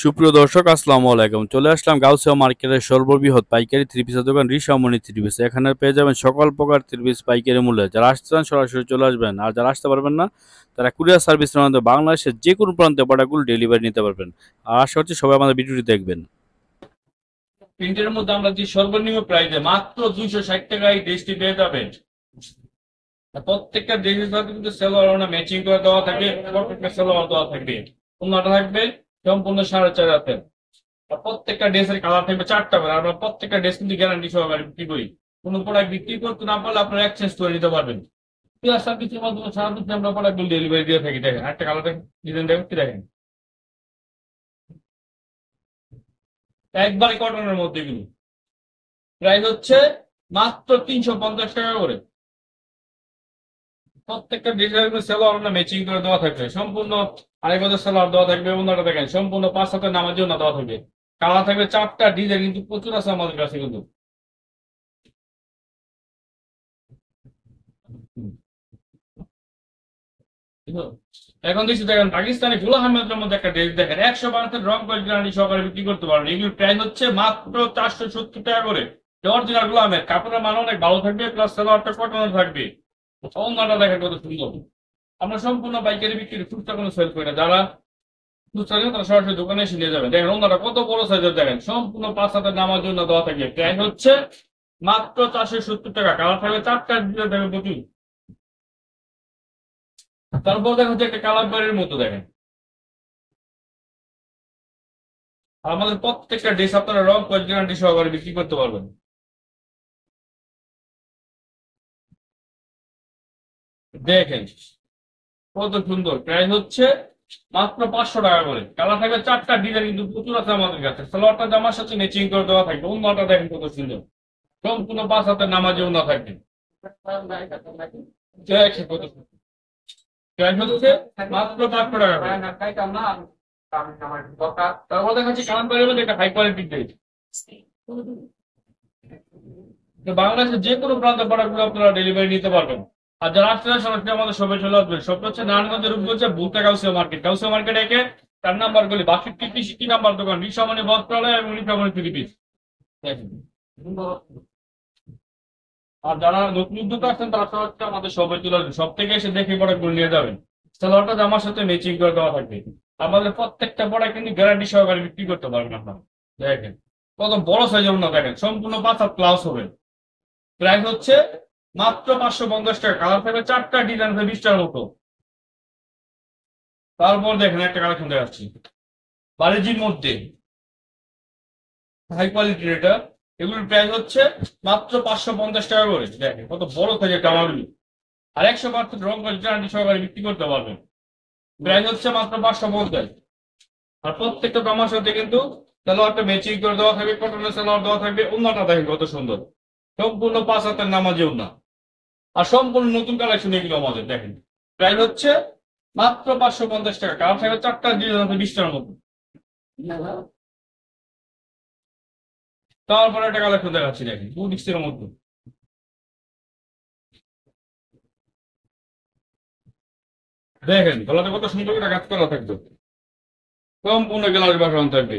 সুপ্রিয় দর্শক আসসালামু আলাইকুম। চলে আসলাম গাউসিয়া মার্কেটের সর্ববৃহৎ পাইকারি থ্রি পিসের দোকান রিসামণি থ্রি পিস। এখানে পেয়ে যাবেন সকল প্রকার থ্রি পিস পাইকারি মূল্যে। যারা আসতে চান সরাসরি চলে আসবেন, আর যারা আসতে পারবেন না তারা কুরিয়ার সার্ভিসের মাধ্যমে বাংলাদেশের যে কোনো প্রান্তে প্রোডাক্টগুলো ডেলিভারি নিতে পারবেন। আর আশা করছি সবাই আমাদের ভিডিওটি দেখবেন। প্রিন্টের মধ্যে আমরা যে সর্বনিম্ন প্রাইসে মাত্র 260 টাকায় ড্রেসটি পেয়ে যাবেন। আর প্রত্যেকটা ড্রেসের সাথে কিন্তু সেলোয়ার ম্যাচিং করে দেওয়া থাকে, প্রত্যেকটা সেলোয়ার দেওয়া থাকবে, ওনাটা থাকবে সম্পূর্ণ 4.5 হাতের। আর প্রত্যেকটা ড্রেসের কালার থাকবে 4টা করে। আমরা প্রত্যেকটা ড্রেস কিন্তু গ্যারান্টি সহকারে বিক্রি করি। কোনো প্রোডাক্ট বিক্রি করতে না পারলে আপনারা এক্সচেঞ্জ করে নিতে পারবেন। কুরিয়ার সার্ভিসের মাধ্যমে সারা দেশে আমরা প্রোডাক্ট ডেলিভারি দিয়ে থাকি। দেখেন একটা কালার দেখেন, ডিজাইন দেখেন, কি দেখেন, একবারে কটনের মধ্যে এগুলো। প্রাইস হচ্ছে মাত্র 350 টাকা করে। প্রত্যেকটা ডিজাইনের সেলোয়ার ম্যাচিং করে দেওয়া থাকবে সম্পূর্ণ। আড়াই গজের সেলোয়ার দেওয়া থাকবে, ওনাটা দেখেন সম্পূর্ণ 5 হাতের নামার জন্য দেওয়া থাকবে। কালার থাকবে 4টা, ডিজাইন কিন্তু প্রচুর আছে আমাদের কাছে কিন্তু। এখন দেখছি দেখেন পাকিস্তানি ফুল আহমেদের মধ্যে একটা ড্রেস দেখেন 100 ভারতের রং গ্যারান্টি সহকারে বিক্রি করতে পারবেন। এগুলোর প্রাইস হচ্ছে মাত্র 470 টাকা করে। অরিজিনাল গুলো আহমেদ, কাপড়ের মান অনেক ভালো থাকবে, প্লাস সালোয়ারটা কটনের থাকবে। অন্যটা দেখেন কত সুন্দর। আমরা সম্পূর্ণ পাইকারি বিক্রি, খুচরা কোনো সেল করি না। যারা খুচরা নেন তারা সরাসরি দোকানে এসে নিয়ে যাবেন। দেখেন অন্যটা কত বড় সাইজের, দেখেন সম্পূর্ণ 5 হাতের নামার জন্য দেওয়া থাকবে। প্রাইস হচ্ছে মাত্র 470 টাকা। কালার থাকবে 4টা, ডিজাইন থাকবে প্রচুর। তারপর দেখো যে একটা কালার বাড়ির মতো দেখেন। আর আমাদের প্রত্যেকটা ড্রেস আপনারা রং গ্যারান্টি সহকারে বিক্রি করতে পারবেন। দেখেন কত সুন্দর। প্রাইস হচ্ছে মাত্র 500 টাকা করে। কালার থাকবে 4টা, ডিজাইন কিন্তু প্রচুর আছে আমাদের কাছে। সালোয়ারটা জামার সাথে ম্যাচিং করে দেওয়া থাকবে। অন্যটা দেখেন কত সুন্দর, সম্পূর্ণ 5 হাতের নামাজে অন্য থাকবে। দেখেন কত সুন্দর। প্রাইস হচ্ছে মাত্র 500 টাকা করে। তারপর দেখা যাচ্ছে কালার বাড়ির মধ্যে একটা হাই কোয়ালিটির ড্রেস। তো বাংলাদেশের যে কোনো প্রান্ত প্রোডাক্টগুলো আপনারা ডেলিভারি নিতে পারবেন। আর যারা আসতে চান সরাসরি আমাদের শপে চলে আসবেন। শপটা হচ্ছে নারায়ণগঞ্জের রূপ হচ্ছে ভুলতা গাউসিয়া মার্কেট। গাউসিয়া মার্কেট একে 4 নাম্বার গলি 62 নাম্বার দোকান, রিসামণি বস্ত্রালয় এবং রিসামণি থ্রি পিস। আর যারা নতুন উদ্যোক্তা আসছেন তারা সরাসরি আমাদের শপে চলে আসবেন। সব থেকে এসে দেখে প্রোডাক্টগুলো নিয়ে যাবেন। সালোয়ারটা জামার সাথে ম্যাচিং করে দেওয়া থাকবে। আমাদের প্রত্যেকটা প্রোডাক্ট কিন্তু গ্যারান্টি সহকারে বিক্রি করতে পারবেন আপনারা। দেখেন কত বড় সাইজের না, দেখেন সম্পূর্ণ 5 হাত প্লাস হবে। প্রাইস হচ্ছে মাত্র 550 টাকা। কালার থাকবে 4টা, ডিজাইন থাকবে 20টার মতো। তারপর দেখেন একটা কালেকশন দেখাচ্ছি বারেজির মধ্যে, হাই কোয়ালিটির এটা। এগুলোর প্রাইস হচ্ছে মাত্র 550 টাকা করে। দেখেন কত বড় সাইজের জামাগুলি। আর 100% রং গ্যারান্টি সহকারে বিক্রি করতে পারবেন। প্রাইস হচ্ছে মাত্র 550। আর প্রত্যেকটা জামার সাথে কিন্তু সালোয়ারটা ম্যাচিং করে দেওয়া থাকবে, কটনের সালোয়ার দেওয়া থাকবে। ওন্নাটা দেখেন কত সুন্দর, সম্পূর্ণ 5 হাতের নামাজে ওন্না। আর সম্পূর্ণ নতুন কালেকশন এগুলো আমাদের। দেখেন প্রাইস হচ্ছে মাত্র 550 টাকা। কালার থাকবে 4টা, ডিজাইন আছে 20টার মতো। তারপরে একটা কালেকশন দেখাচ্ছি, দেখেন 2 ডিস্কের মধ্যে। দেখেন গলাতে কত সুন্দর একটা কাজ করা থাকবে, সম্পূর্ণ গ্যালারি বাসানো থাকবে।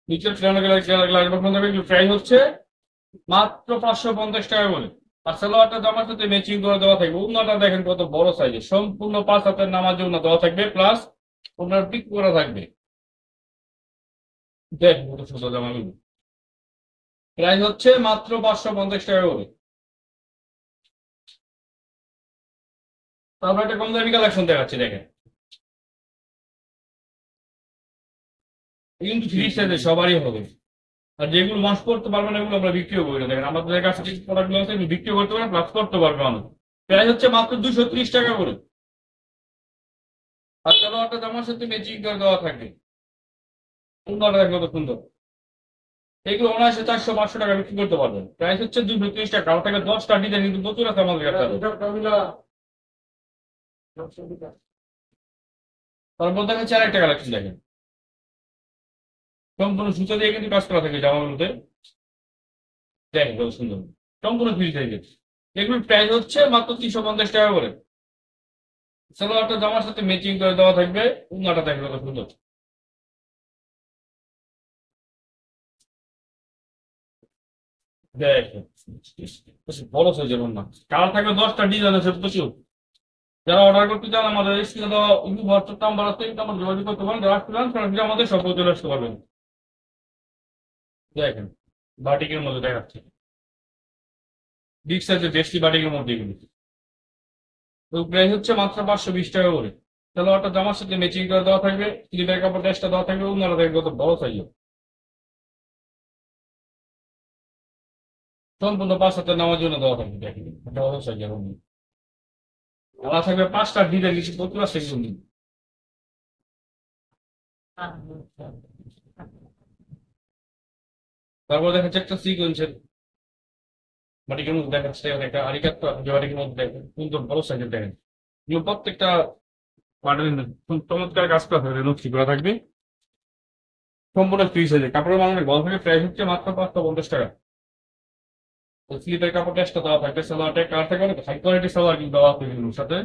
নিচের ফ্রেমে গ্যালারি বাসানো থাকবে। প্রাইস হচ্ছে মাত্র 550 টাকা করে। আর সালোয়ারটা জামার সাথে ম্যাচিং করে দেওয়া থাকবে। উন্নাটা দেখেন কত বড় সাইজের, সম্পূর্ণ 5 হাতের নামার জন্য দেওয়া থাকবে, প্লাস ওনার পিক করা থাকবে। দেখেন কত সুন্দর জামাগুলো। প্রাইস হচ্ছে মাত্র 550 টাকা করে। তারপর একটা কম দামি কালেকশন দেখাচ্ছি, দেখেন এই কিন্তু 3 সাইজের সবারই হবে। আর যেগুলো ওয়াশ করতে পারবেন এগুলো আমরা বিক্রিও করি না। দেখেন আমাদের কাছে যে প্রোডাক্টগুলো আছে এগুলো বিক্রি করতে পারবেন, প্লাস করতে পারবেন অনেক। প্রাইস হচ্ছে মাত্র 230 টাকা করে। আর সালোয়ারটা জামার সাথে ম্যাচিং করে দেওয়া থাকবে। সুন্দর দেখেন কত সুন্দর। এগুলো অনায়াসে 400-500 টাকা বিক্রি করতে পারবেন। প্রাইস হচ্ছে 230 টাকা। কারণ থেকে 10টা ডিজাইন কিন্তু প্রচুর আছে আমাদের কাছে। তারপর দেখেন আরেকটা কালেকশন দেখেন, সম্পূর্ণ সুতো দিয়ে কিন্তু কাজ করা থাকে জামাগুলোতে। দেখেন কত সুন্দর, সম্পূর্ণ ফ্রি সাইজের। এগুলোর প্রাইস হচ্ছে মাত্র 350 টাকা করে। সালোয়ারটা জামার সাথে ম্যাচিং করে দেওয়া থাকবে। উন্নাটা দেখেন কত সুন্দর। দেখেন বড় সাইজের ওড়না, কালার থাকবে 10টা, ডিজাইন আছে প্রচুর। যারা অর্ডার করতে চান আমাদের স্ক্রিনে দেওয়া হোয়াটসঅ্যাপ নাম্বার আছে, এই নাম্বার যোগাযোগ করতে পারেন। যারা আসতে চান সরাসরি আমাদের সব চলে আসতে পারবেন। দেখেন বাটিকের মধ্যে দেখাচ্ছে, বিগ সাইজের দেশি বাটিকের মধ্যে এগুলো। তো প্রাইস হচ্ছে মাত্র 520 টাকা করে। তাহলে ওটা জামার সাথে ম্যাচিং করে দেওয়া থাকবে, স্লিপের কাপড় ড্রেসটা দেওয়া থাকবে, ওনারা দেখবে কত বড় সাইজ। সম্পূর্ণ 5 হাতের নামার জন্য দেওয়া থাকবে। দেখেন এটা বড় সাইজের দেওয়া থাকবে, 5টা ডিজাইন কিছু প্রচুর আছে কিন্তু। তারপর দেখাচ্ছে একটা সিকোয়েন্সের বাটিকের মধ্যে দেখাচ্ছে, একটা আরিকাত্তা যে বাটিকের মধ্যে দেখেন সুন্দর বড় সাইজের। দেখেন এগুলো প্রত্যেকটা চমৎকার কাজ করা থাকবে, নকশি করা থাকবে, সম্পূর্ণ ফ্রি সাইজের। কাপড়ের মানে গল থেকে প্রাইস হচ্ছে মাত্র 550 টাকা। স্লিপের কাপড় টেস্টটা দেওয়া থাকবে, সালোয়ারটা কালার থাকবে অনেক হাই কোয়ালিটি সালোয়ার কিন্তু দেওয়া থাকবে এগুলোর সাথে।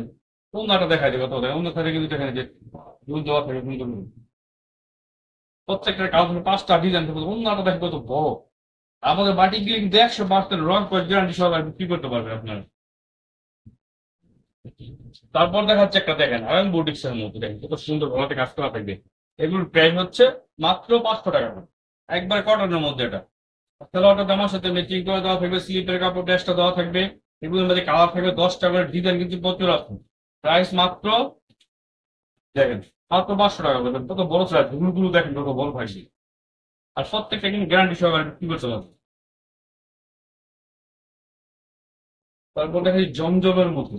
ওনাটা দেখা যাবে তো অন্য সাথে কিন্তু দেখেন যে দুল দেওয়া থাকবে সুন্দর। প্রত্যেকটা কালার 5টা ডিজাইন থাকবে, ওনাটা দেখবে কত বড়। আমাদের বাটিক দিয়ে কিন্তু 100% রং করে গ্যারান্টি সহকারে বিক্রি করতে পারবেন আপনারা। তারপর দেখাচ্ছে একটা, দেখেন আয়ন বুটিক্স এর মধ্যে দেখেন কত সুন্দর গলাতে কাজ করা থাকবে। এগুলোর প্রাইস হচ্ছে মাত্র 500 টাকা করে। একবার কটনের মধ্যে এটা। সালোয়ারটা জামার সাথে ম্যাচিং করে দেওয়া থাকবে, স্লিপের কাপড় ড্রেসটা দেওয়া থাকবে। এগুলোর মধ্যে কালার থাকবে 10টা করে, ডিজাইন কিন্তু প্রচুর আছে। প্রাইস মাত্র দেখেন মাত্র 500 টাকা করে। কত বড় সাইজ, গুলো দেখেন কত বড় থাকবে। আর প্রত্যেকটা কিন্তু গ্যারান্টি সহকারে বিক্রি করতে পারবে। তারপর দেখেন জমজমের মতো,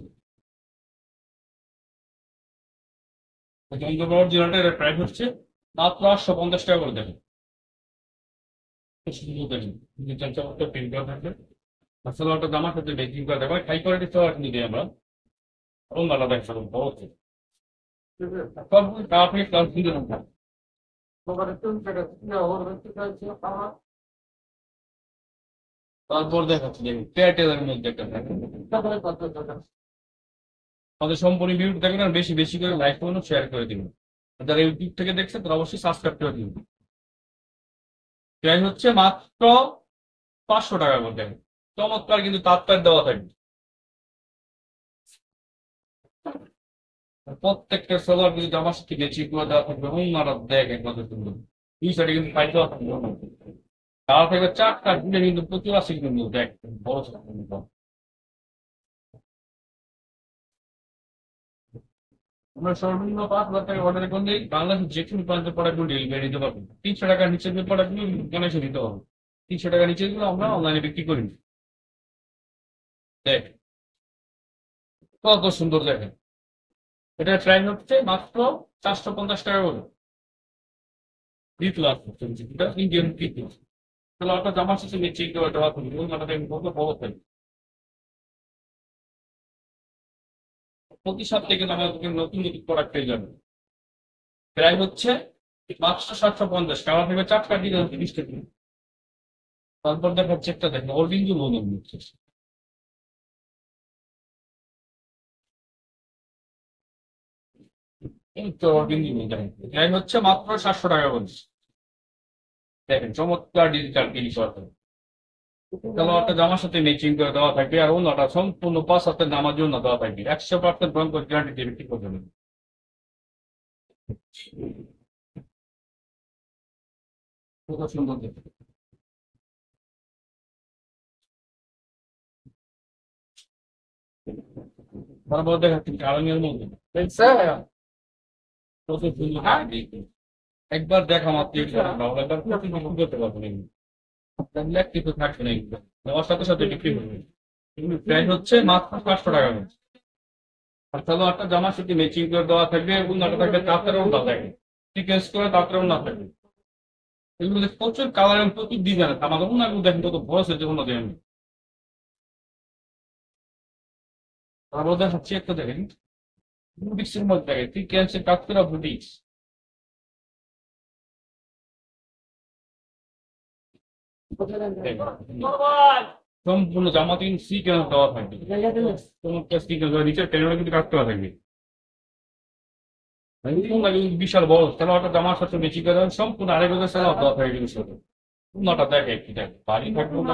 জমজমের অরিজিনালটা এর প্রাইস হচ্ছে মাত্র 850 টাকা করে। দেখেন খুব সুন্দর, দেখেন ডিজিটাল চমৎকার প্রিন্ট করা থাকবে। আর সালোয়ারটা জামার সাথে ম্যাচিং করে দেওয়া, হাই কোয়ালিটি সালোয়ার নিয়ে দিই আমরা। ওনারা দেখেন বড় আছে। সবগুলো কাপড় কাজ সুন্দর থাকে। তারপর দেখাচ্ছি দেখুন প্যাটেলের মধ্যে একটা দেখেন। আমাদের সম্পূর্ণ ভিডিও দেখবেন আর বেশি বেশি করে লাইক করুন, শেয়ার করে দিন। যারা ইউটিউব থেকে দেখছেন তারা অবশ্যই সাবস্ক্রাইব করে দিন। প্রাইস হচ্ছে মাত্র 500 টাকা করে। দেখেন চমৎকার কিন্তু তার দেওয়া থাকবে। আর প্রত্যেকটা সালোয়ার কিন্তু জামার সাথে ম্যাচিং করে দেওয়া থাকবে। ওনারা দেখেন কত সুন্দর। এই সাইডে কিন্তু পাই দেওয়া থাকবে, তার থেকে 4টা দিলে কিন্তু প্রচুর আছে কিন্তু। দেখ বড় কিন্তু আমরা সর্বনিম্ন 5,000 টাকা অর্ডার করলেই বাংলাদেশের যে কোনো প্রান্তে প্রোডাক্টগুলো ডেলিভারি দিতে পারবো। 300 টাকার নিচে যে প্রোডাক্টগুলো গণেশে দিতে হবে। 300 টাকার নিচে গুলো আমরা অনলাইনে বিক্রি করি। দেখ কত সুন্দর দেখেন। এটা প্রাইস হচ্ছে মাত্র 450 টাকা করে। দ্বিতীয় আসছে এটা ইন্ডিয়ান তৃতীয়। তাহলে আপনার জামার শেষে ম্যাচিং করে দেওয়া থাকবে, কত বড় থাকবে। প্রতি সপ্তাহে কিন্তু আমাদের নতুন নতুন প্রোডাক্ট পেয়ে যাবে। প্রাইস হচ্ছে মাত্র 750। কালার থাকবে 4টা, ডিজাইন 30টা। তারপর দেখাচ্ছে একটা, দেখেন ওর কিন্তু লোন হচ্ছে। এই তো ওর কিন্তু দেখেন প্রাইস হচ্ছে মাত্র 700 টাকা করে। দেখেন চমৎকার ডিজিটাল প্রিন্ট করা থাকবে। কালারটা জামার সাথে ম্যাচিং করে দেওয়া থাকবে, আর অন্যটা সম্পূর্ণ 5 হাতের নামার জন্য দেওয়া থাকবে। 100% রং করে গ্যারান্টি দিয়ে বিক্রি করতে হবে। কত সুন্দর দেখতে। তারপর দেখাচ্ছি কালামের মধ্যে কত সুন্দর দেখতে। একবার দেখা মাত্র একবার বিক্রি করতে পারবেন এগুলো। কিছু থাকবে না এগুলো, নেওয়ার সাথে সাথে বিক্রি করবে। এগুলো প্রাইস হচ্ছে মাত্র 500 টাকা করে। আর তাহলে একটা জামার সাথে ম্যাচিং করে দেওয়া থাকবে, অন্যটা থাকবে তাঁতেরও না থাকবে, সিকোয়েন্স করে তাঁতেরও না থাকবে। এগুলো প্রচুর কালার এবং প্রচুর ডিজাইন আছে। আমাদের ওনাগুলো দেখেন কত বড় সাইজের ওনা দেন। তারপর দেখাচ্ছি একটা, দেখেন বুটিক্সের মধ্যে দেখেন সিকোয়েন্সের কাজ করা বুটিক্স। সম্পূর্ণ জামাতে কিন্তু সিকোয়েন্স দেওয়া থাকবে, চমৎকার সিকোয়েন্স নিচের টেনে কিন্তু কাজ করা থাকবে। বিশাল বড় সালোয়ারটা জামার সাথে ম্যাচিং করে দেওয়া, সম্পূর্ণ আড়াই গজের সালোয়ার দেওয়া থাকে কিন্তু সাথে। নটা দেখে কি দেখে বাড়ি থাকবো না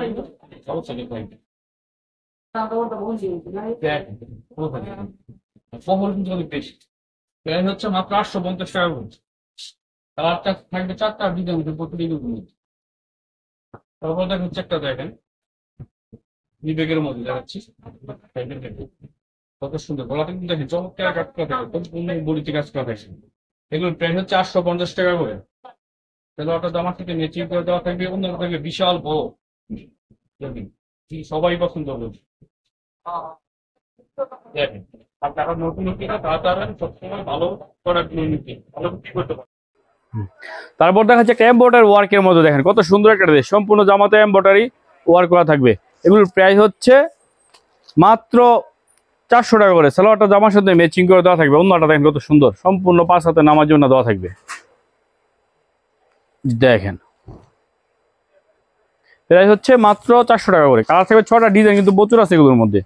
সমস্যা নেই ভাই। দেখ কখন কিন্তু অনেক বেশি প্রায় হচ্ছে মাত্র 850 টাকা করে। কালারটা থাকবে চারটা ডিজাইন প্রতিদিন। তারপর দেখেন চেকটা দেখেন বিবেকের মধ্যে দেখাচ্ছি কত সুন্দর গলাটা কিন্তু দেখেন চমৎকার কাজ করা থাকে সম্পূর্ণ বডিতে কাজ করা থাকে। এগুলোর প্রাইস হচ্ছে 850 টাকা করে। তাহলে ওটা আমার থেকে ম্যাচিং করে দেওয়া থাকবে অন্য থাকবে বিশাল বড় দেখবেন, সবাই পছন্দ করবে। দেখেন আর তারা নতুন কিনা তারা সবসময় ভালো প্রোডাক্ট নিতে ভালো বিক্রি করতে পারে। তারপর দেখা যাচ্ছে একটা এমব্রয়ডারি ওয়ার্কের মধ্যে দেখেন কত সুন্দর একটা ড্রেস, সম্পূর্ণ জামাতে এমব্রয়ডারি ওয়ার্ক করা থাকবে। এগুলোর প্রাইস হচ্ছে মাত্র 400 টাকা করে। সালোয়ারটা জামার সাথে ম্যাচিং করে দেওয়া থাকবে। অন্যটা দেখেন কত সুন্দর, সম্পূর্ণ 5 হাতে নামার জন্য দেওয়া থাকবে। দেখেন প্রাইস হচ্ছে মাত্র 400 টাকা করে। কালার থাকবে 6টা ডিজাইন কিন্তু প্রচুর আছে এগুলোর মধ্যে।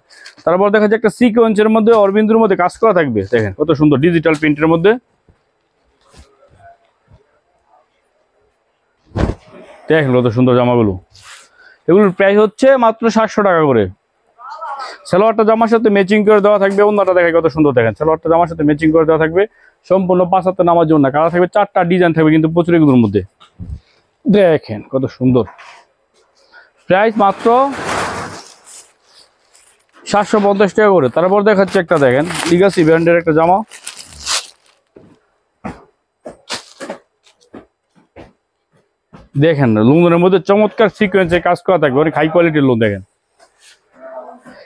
তারপর দেখা যাচ্ছে একটা সিকোয়েন্সের মধ্যে অরবিন্দুর মধ্যে কাজ করা থাকবে। দেখেন কত সুন্দর ডিজিটাল প্রিন্টের মধ্যে। দেখেন কত সুন্দর জামাগুলো। এগুলোর প্রাইস হচ্ছে মাত্র 700 টাকা করে। সালোয়ারটা জামার সাথে ম্যাচিং করে দেওয়া থাকবে। অন্যটা দেখেন কত সুন্দর, দেখেন সালোয়ারটা জামার সাথে ম্যাচিং করে দেওয়া থাকবে সম্পূর্ণ 5 হাতে নামার জন্য। কালার থাকবে 4টা ডিজাইন থাকবে কিন্তু প্রচুর এগুলোর মধ্যে। দেখেন কত সুন্দর, প্রাইস মাত্র 750 টাকা করে। তারপর দেখাচ্ছে একটা দেখেন লিগাসি ব্র্যান্ডের একটা জামা। দেখেন লুনের মধ্যে চমৎকার সিকোয়েন্সে কাজ করা থাকবে, অনেক হাই কোয়ালিটির লোন। দেখেন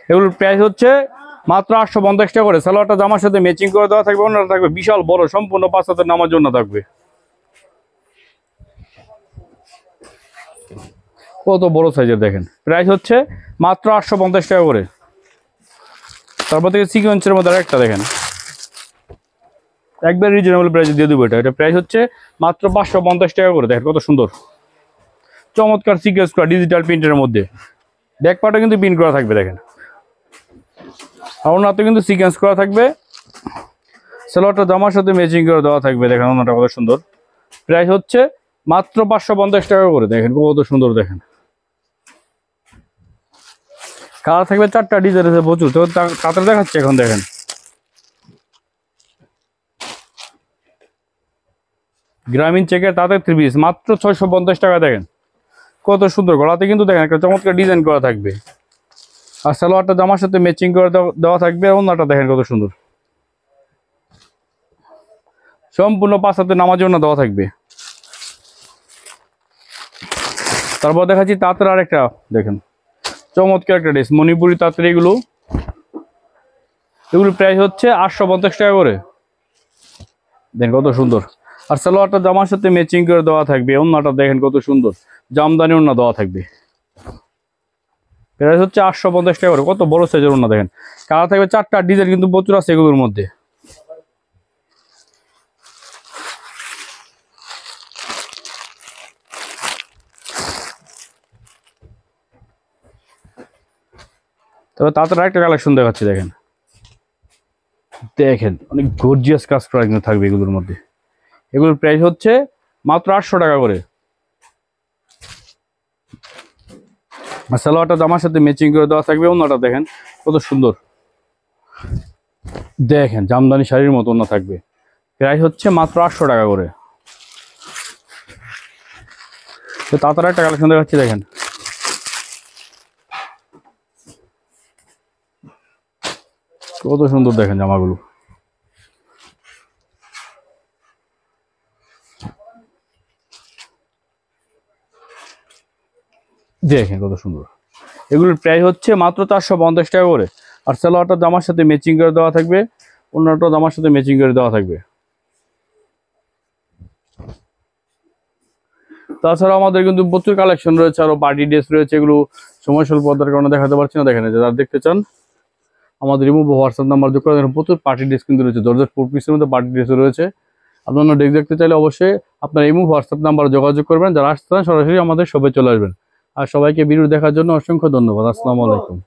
এগুলোর প্রাইস হচ্ছে মাত্র 850 টাকা করে। সালোয়ারটা জামার সাথে ম্যাচিং করে দেওয়া থাকবে। অন্যটা থাকবে বিশাল বড়, সম্পূর্ণ 5 হাতের নামার জন্য থাকবে। কত বড় সাইজের দেখেন, প্রাইস হচ্ছে মাত্র 850 টাকা করে। তারপর থেকে সিকোয়েন্সের মধ্যে আরেকটা দেখেন একবার রিজনেবল প্রাইসে দিয়ে দেবো। এটা প্রাইস হচ্ছে মাত্র 550 টাকা করে। দেখেন কত সুন্দর চমৎকার সিকোয়েন্স করা ডিজিটাল প্রিন্টের মধ্যে। ব্যাক পার্টে কিন্তু প্রিন্ট করা থাকবে। দেখেন আর ওনাতে কিন্তু সিকোয়েন্স করা থাকবে। সালোয়ারটা জামার সাথে ম্যাচিং করে দেওয়া থাকবে। দেখেন ওনাটা কত সুন্দর, প্রাইস হচ্ছে মাত্র 550 টাকা করে। দেখেন কত সুন্দর, দেখেন কালার থাকবে 4টা ডিজাইন আছে প্রচুর। তো তাতে দেখাচ্ছে এখন দেখেন গ্রামীণ চেকের তাতে 3 পিস মাত্র 650 টাকা। দেখেন কত সুন্দর, গলাতে কিন্তু দেখেন একটা চমৎকার ডিজাইন করা থাকবে। আর সালোয়ারটা জামার সাথে ম্যাচিং করে দেওয়া থাকবে। ওনাটা দেখেন কত সুন্দর, সম্পূর্ণ 5 হাতে নামার জন্য দেওয়া থাকবে। তারপর দেখাচ্ছি তাঁতের আরেকটা দেখেন চমৎকার একটা ড্রেস, মণিপুরি তাঁতের। এগুলোর প্রাইস হচ্ছে 850 টাকা করে। দেখেন কত সুন্দর। আর সালোয়ারটা জামার সাথে ম্যাচিং করে দেওয়া থাকবে। ওন্নাটা দেখেন কত সুন্দর, জামদানি ওন্না দেওয়া থাকবে। প্রাইস হচ্ছে 850 টাকা করে। কত বড় সাইজের ওন্না দেখেন, কালার থাকবে 4টা ডিজাইন কিন্তু প্রচুর আছে এগুলোর মধ্যে। তবে তাদের আরেকটা কালেকশন দেখাচ্ছি। দেখেন দেখেন অনেক গর্জিয়াস কাজ করা কিন্তু থাকবে এগুলোর মধ্যে। এগুলোর প্রাইস হচ্ছে মাত্র 800 টাকা করে। আর সালোয়ারটা জামার সাথে ম্যাচিং করে দেওয়া থাকবে। ওন্নাটা দেখেন কত সুন্দর, দেখেন জামদানি শাড়ির মতো ওন্না থাকবে। প্রাইস হচ্ছে মাত্র 800 টাকা করে। তো তাড়াতাড়ি একটা কালেকশন দেখাচ্ছি। দেখেন কত সুন্দর, দেখেন জামাগুলো। দেখেন কত সুন্দর, এগুলোর প্রাইস হচ্ছে মাত্র 450 টাকা করে। আর সালোয়ারটা জামার সাথে ম্যাচিং করে দেওয়া থাকবে। অন্যটা জামার সাথে ম্যাচিং করে দেওয়া থাকবে। তাছাড়া আমাদের কিন্তু প্রচুর কালেকশন রয়েছে, আরো পার্টি ড্রেস রয়েছে। এগুলো সময় স্বল্প পর্দার কারণে দেখাতে পারছি না। দেখেন যারা দেখতে চান আমাদের হোয়াটসঅ্যাপ নাম্বার যোগ করে দেখেন প্রচুর পার্টি ড্রেস কিন্তু রয়েছে। জর্জেট 4 পিসের মধ্যে পার্টি ড্রেসও রয়েছে। আপনারা ড্রেস দেখতে চাইলে অবশ্যই আপনার হোয়াটসঅ্যাপ নাম্বারে যোগাযোগ করবেন। যারা আসতে চান সরাসরি আমাদের শপে চলে আসবেন। আর সবাইকে ভিডিও দেখার জন্য অসংখ্য ধন্যবাদ। আসসালামু আলাইকুম।